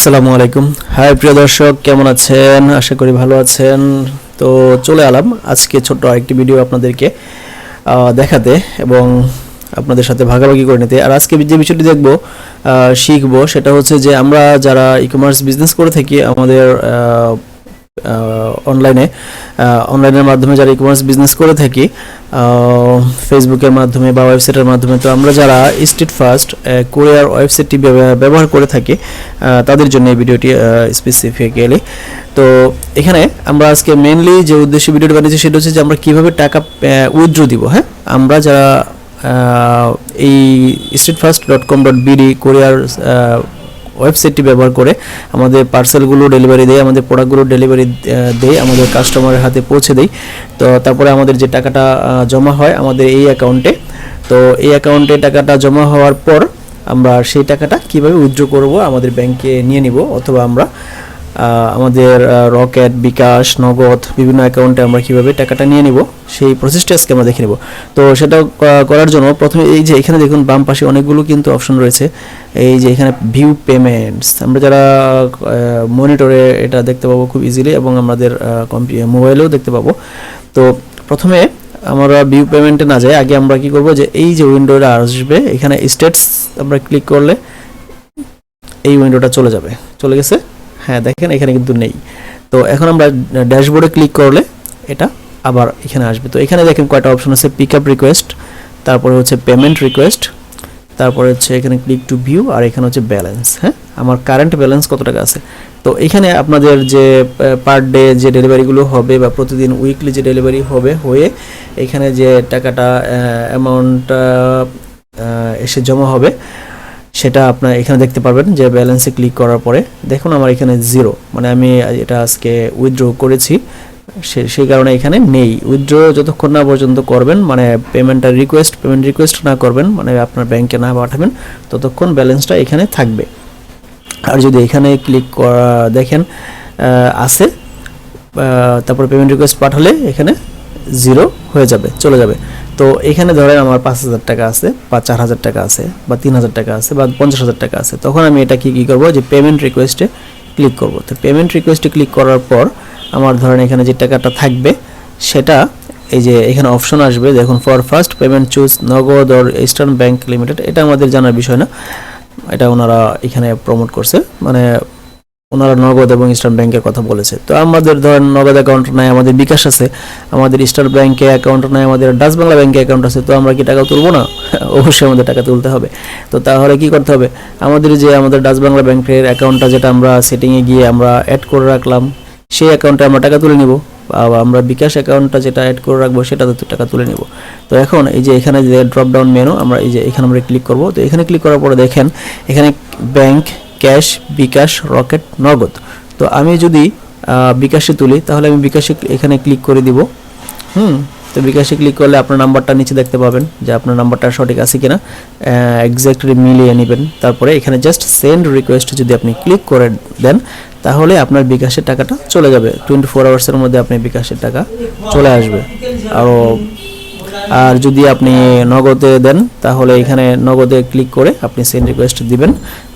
আসসালামু আলাইকুম। হাই প্রিয় দর্শক, কেমন আছেন? আশা করি ভালো আছেন। তো চলে এলাম আজকে ছোট্ট আরেকটি ভিডিও আপনাদেরকে দেখাতে এবং আপনাদের সাথে ভাগাভাগি করে নিতে। আর আজকে যে বিষয়টি দেখবো শিখবো সেটা হচ্ছে যে আমরা যারা ই কমার্স বিজনেস করে থাকি আমাদের অনলাইনের মাধ্যমে যারা ই কমার্স বিজনেস করে থাকি ফেসবুকের মাধ্যমে বা ওয়েবসাইটের মাধ্যমে, তো আমরা যারা স্টেডফাস্ট কুরিয়ার ওয়েবসাইটটি ব্যবহার করে থাকি তাদের জন্য এই ভিডিওটি স্পেসিফিক্যালি। তো এখানে আমরা আজকে মেইনলি যে উদ্দেশ্যে ভিডিওটি বানিয়েছি সেটা হচ্ছে যে আমরা কীভাবে টাকা উইথড্র দিব। হ্যাঁ, আমরা যারা এই steadfast.com.bd কুরিয়ার ওয়েবসাইটটি ব্যবহার করে আমাদের পার্সেলগুলো ডেলিভারি দেয়, আমাদের প্রোডাক্টগুলো ডেলিভারি দেয়, আমাদের কাস্টমারের হাতে পৌঁছে দেয়। তো তারপরে আমাদের যে টাকাটা জমা হয় আমাদের এই অ্যাকাউন্টে, তো এই অ্যাকাউন্টে টাকাটা জমা হওয়ার পর আমরা সেই টাকাটা কিভাবে উইথড্র করব, আমাদের ব্যাংকে নিয়ে নিব, অথবা আমরা আমাদের রকেট, বিকাশ, নগদ বিভিন্ন অ্যাকাউন্টে আমরা কীভাবে টাকাটা নিয়ে নিব সেই প্রসেসটা আজকে আমরা দেখে নেব। তো সেটা করার জন্য প্রথমে এই যে এখানে দেখুন বাম পাশে অনেকগুলো কিন্তু অপশন রয়েছে। এই যে এখানে ভিউ পেমেন্টস, আমরা যারা মনিটরে এটা দেখতে পাবো খুব ইজিলি এবং আমাদের মোবাইলেও দেখতে পাবো। তো প্রথমে আমরা ভিউ পেমেন্টে না যাই, আগে আমরা কি করব যে এই যে উইন্ডোটা আসবে এখানে স্টেটস আমরা ক্লিক করলে এই উইন্ডোটা চলে গেছে। হ্যাঁ দেখেন এখানে কিন্তু নেই। তো এখন আমরা ড্যাশবোর্ডে ক্লিক করলে এটা আবার এখানে আসবে। তো এখানে দেখেন কয়টা অপশন আছে, পিক আপ রিকোয়েস্ট, তারপরে হচ্ছে পেমেন্ট রিকোয়েস্ট, তারপরে হচ্ছে এখানে ক্লিক টু ভিউ, আর এখানে হচ্ছে ব্যালেন্স। হ্যাঁ, আমার কারেন্ট ব্যালেন্স কত টাকা আছে। তো এখানে আপনাদের যে পার ডে যে ডেলিভারিগুলো হবে বা প্রতিদিন উইকলি যে ডেলিভারি হয়ে এখানে যে টাকাটা অ্যামাউন্টটা এসে জমা হবে সেটা আপনার এখানে দেখতে পারবেন যে ব্যালেন্সে ক্লিক করার পরে দেখুন আমার এখানে জিরো, মানে আমি এটা আজকে উইথড্র করেছি সেই কারণে এখানে নেই। উইথড্র যতক্ষণ না পর্যন্ত করবেন, মানে পেমেন্ট রিকোয়েস্ট না করবেন, মানে আপনার ব্যাংকে না পাঠাবেন, ততক্ষণ ব্যালেন্সটা এখানে থাকবে। আর যদি এখানে ক্লিক করা দেখেন আছে, তারপর পেমেন্ট রিকোয়েস্ট পাঠালে এখানে জিরো হয়ে যাবে, চলে যাবে। তো এখানে ধরেন আমার 5,000 টাকা আছে বা 4,000 টাকা আছে বা 3,000 টাকা আছে বা 50,000 টাকা আছে, তখন আমি এটা কী করবো যে পেমেন্ট রিকোয়েস্টে ক্লিক করব। তো পেমেন্ট রিকোয়েস্টে ক্লিক করার পর আমার ধরেন এখানে যে টাকাটা থাকবে সেটা এই যে এখানে অপশন আসবে, দেখুন ফর ফার্স্ট পেমেন্ট চুজ নগদ অর ইস্টার্ন ব্যাংক লিমিটেড। এটা আমাদের জানার বিষয় না, এটা ওনারা এখানে প্রমোট করছে, মানে ওনারা নগদ এবং ইস্টার্ন ব্যাংকের কথা বলেছে। তো আমাদের ধরেন নগদ অ্যাকাউন্ট নাই, আমাদের বিকাশ আছে, আমাদের ইস্টার্ন ব্যাংকে অ্যাকাউন্ট নাই, আমাদের ডাচ বাংলা ব্যাংকে অ্যাকাউন্ট আছে, তো আমরা কি টাকা তুলবো না? অবশ্যই আমাদের টাকা তুলতে হবে। তো তাহলে কি করতে হবে, আমাদের ডাচ বাংলা ব্যাংকের অ্যাকাউন্টটা যেটা আমরা সেটিংয়ে গিয়ে আমরা অ্যাড করে রাখলাম সেই অ্যাকাউন্টে আমরা টাকা তুলে নিব, আমরা বিকাশ অ্যাকাউন্টটা যেটা অ্যাড করে রাখবো সেটাতে টাকা তুলে নিব। তো এখন এই যে এখানে যে ড্রপ ডাউন মেনু, আমরা এই যে এখানে আমরা ক্লিক করব। তো এখানে ক্লিক করার পরে দেখেন এখানে ব্যাংক, ক্যাশ, বিকাশ, রকেট, নগদ। তো আমি যদি বিকাশে তুলি তাহলে আমি বিকাশে এখানে ক্লিক করে দিব। তো বিকাশে ক্লিক করলে আপনার নাম্বারটা নিচে দেখতে পাবেন যে আপনার নাম্বারটা সঠিক আছে কিনা, এক্স্যাক্টলি মিলিয়ে নেবেন। তারপরে এখানে জাস্ট সেন্ড রিকোয়েস্ট যদি আপনি ক্লিক করে দেন তাহলে আপনার বিকাশের টাকাটা চলে যাবে। 24 আওয়ার্সের মধ্যে আপনি বিকাশের টাকা চলে আসবে। আর যদি আপনি নগদে দেন তাহলে এখানে নগদে ক্লিক করে আপনি সেন্ড রিকোয়েস্ট দিবেন,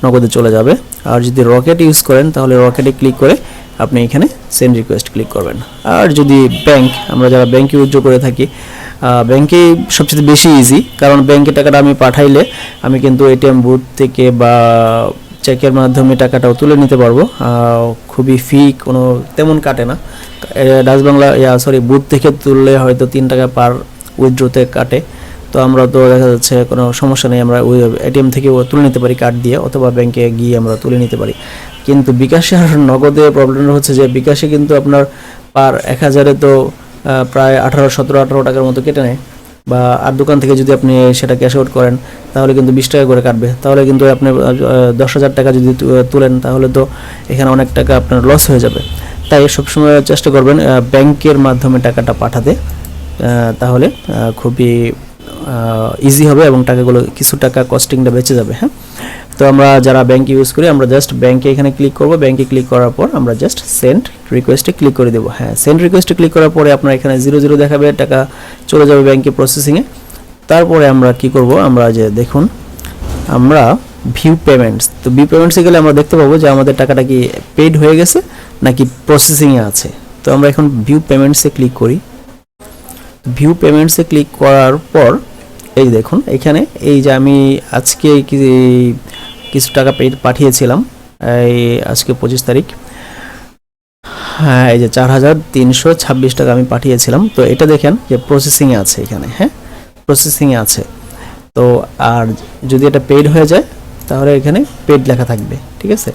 নগদে চলে যাবে। আর যদি রকেট ইউজ করেন তাহলে রকেটে ক্লিক করে আপনি এখানে সেন্ড রিকোয়েস্ট ক্লিক করবেন। আর যদি ব্যাংক, আমরা যারা ব্যাংকে উইথড্র করে থাকি, ব্যাংকে সবচেয়ে বেশি ইজি, কারণ ব্যাংকে টাকাটা আমি পাঠাইলে আমি কিন্তু এটিএম বুথ থেকে বা চেকের মাধ্যমে টাকাটাও তুলে নিতে পারবো, খুবই ফি কোনো তেমন কাটে না। ডাচ বাংলা বুথ থেকে তুললে হয়তো 3 টাকা পার উইথড্রোতে কাটে। তো আমরা তো দেখা যাচ্ছে কোনো সমস্যা নেই, আমরা এটিএম থেকে তুলে নিতে পারি কার্ড দিয়ে, অথবা ব্যাংকে গিয়ে আমরা তুলে নিতে পারি। কিন্তু বিকাশে আর নগদে প্রবলেমটা হচ্ছে যে বিকাশে কিন্তু আপনার পার 1000-এ তো প্রায় 18 টাকার মতো কেটে নেয়, বা আর দোকান থেকে যদি আপনি সেটা ক্যাশ আউট করেন তাহলে কিন্তু 20 টাকা করে কাটবে। তাহলে কিন্তু আপনি 10,000 টাকা যদি তুলেন তাহলে তো এখানে অনেক টাকা আপনার লস হয়ে যাবে। তাই সবসময় চেষ্টা করবেন ব্যাংকের মাধ্যমে টাকাটা পাঠাতে, তাহলে খুবই ইজি হবে এবং টাকাগুলো কিছু টাকা কস্টিংটা বেঁচে যাবে। হ্যাঁ, তো আমরা যারা ব্যাংক ইউজ করি আমরা জাস্ট ব্যাংকে এখানে ক্লিক করব। ব্যাংকে ক্লিক করার পর আমরা জাস্ট সেন্ড রিকোয়েস্টে ক্লিক করে দেবো। হ্যাঁ, সেন্ড রিকোয়েস্টে ক্লিক করার পরে আপনার এখানে 00 দেখাবে, টাকা চলে যাবে ব্যাংকে প্রসেসিংয়ে। তারপরে আমরা কি করব, আমরা যে দেখুন আমরা ভিউ পেমেন্টস। তো ভিউ পেমেন্টসে গেলে আমরা দেখতে পাবো যে আমাদের টাকাটা কি পেইড হয়ে গেছে নাকি প্রসেসিংয়ে আছে। তো আমরা এখন ভিউ পেমেন্টসে ক্লিক করি। ভিউ পেমেন্টসে ক্লিক করার পর এই দেখুন এখানে এই যে আমি আজকে কিছু টাকা পাঠিয়েছিলাম, এই আজকে 25 তারিখ, হ্যাঁ এই যে 4,326 টাকা আমি পাঠিয়েছিলাম। তো এটা দেখেন যে প্রসেসিংয়ে আছে এখানে, হ্যাঁ প্রসেসিংয়ে আছে। তো আর যদি এটা পেইড হয়ে যায় তাহলে এখানে পেইড লেখা থাকবে, ঠিক আছে।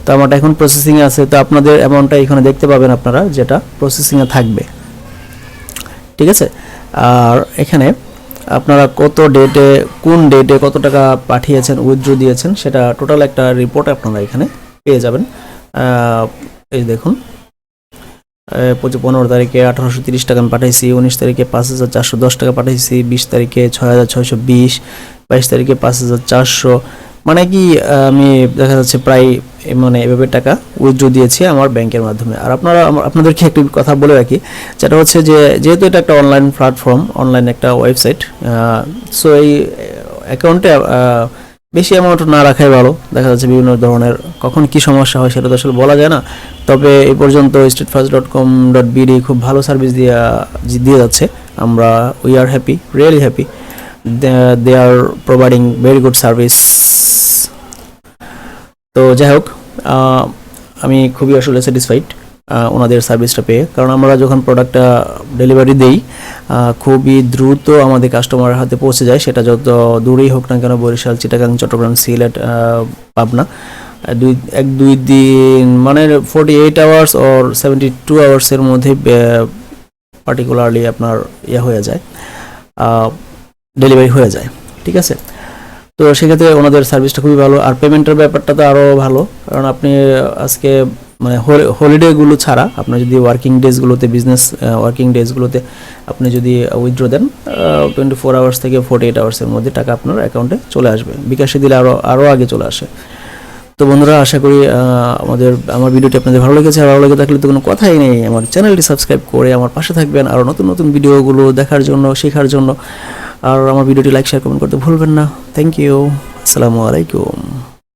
তো আমারটা এখন প্রসেসিংয়ে আছে, তো আপনাদের অ্যামাউন্টটা এখানে দেখতে পাবেন আপনারা, যেটা প্রসেসিংয়ে থাকবে, ঠিক আছে। আর এখানে আপনারা কত ডেটে, কোন ডেটে কত টাকা পাঠিয়েছেন, উইথড্র দিয়েছেন, সেটা টোটাল একটা রিপোর্ট আপনারা এখানে পেয়ে যাবেন। এই দেখুন 15 তারিখে 1830 টাকা আমি পাঠাইছি, 19 তারিখে 5,410 টাকা পাঠাইছি, 20 তারিখে 6,620, 22 তারিখে 5,400, মানে কি আমি দেখা যাচ্ছে প্রায় মানে এভাবে টাকা উইথড্র দিয়েছি আমার ব্যাংকের মাধ্যমে। আর আপনাদেরকে একটি কথা বলে রাখি, যেটা হচ্ছে যে যেহেতু এটা একটা অনলাইন প্ল্যাটফর্ম, অনলাইন একটা ওয়েবসাইট, সো এই অ্যাকাউন্টে বেশি অ্যামাউন্ট না রাখাই ভালো। দেখা যাচ্ছে বিভিন্ন ধরনের কখন কি সমস্যা হয় সেটা তো আসলে বলা যায় না। তবে এই পর্যন্ত steadfast.com.bd খুব ভালো সার্ভিস দিয়ে যাচ্ছে। আমরা we are happy, really happy, they are providing very good service. তো যাই হোক, আমি খুবই আসলে স্যাটিসফাইড ওনাদের সার্ভিসটা পেয়ে, কারণ আমরা যখন প্রোডাক্টটা ডেলিভারি দেই খুবই দ্রুত আমাদের কাস্টমারের হাতে পৌঁছে যায়, সেটা যত দূরেই হোক না কেন, বরিশাল, চিটাগাং, চট্টগ্রাম, সিলেট, পাবনা, 1-2 দিন মানে 48 আওয়ার্স ওর 72 আওয়ার্সের মধ্যে পার্টিকুলারলি আপনার হয়ে যায়, ডেলিভারি হয়ে যায়, ঠিক আছে। তো সেক্ষেত্রে ওনাদের সার্ভিসটা খুবই ভালো। আর পেমেন্টের ব্যাপারটা তো আরও ভালো, কারণ আপনি আজকে মানে হলিডেগুলো ছাড়া আপনার যদি ওয়ার্কিং ডেজগুলোতে, বিজনেস ওয়ার্কিং ডেজগুলোতে আপনি যদি উইথড্র দেন 24 আওয়ার্স থেকে 48 আওয়ার্সের মধ্যে টাকা আপনার অ্যাকাউন্টে চলে আসবে। বিকাশে দিলে আরও আগে চলে আসে। তো বন্ধুরা, আশা করি আমার ভিডিওটি আপনাদের ভালো লেগেছে। আর ভালো লেগে থাকলে তো কোনো কথাই নেই, আমার চ্যানেলটি সাবস্ক্রাইব করে আমার পাশে থাকবেন আরও নতুন নতুন ভিডিওগুলো দেখার জন্য, শেখার জন্য। আর আমার ভিডিওটি লাইক, শেয়ার, কমেন্ট করতে ভুলবেন না। থ্যাংক ইউ, আসসালামু আলাইকুম।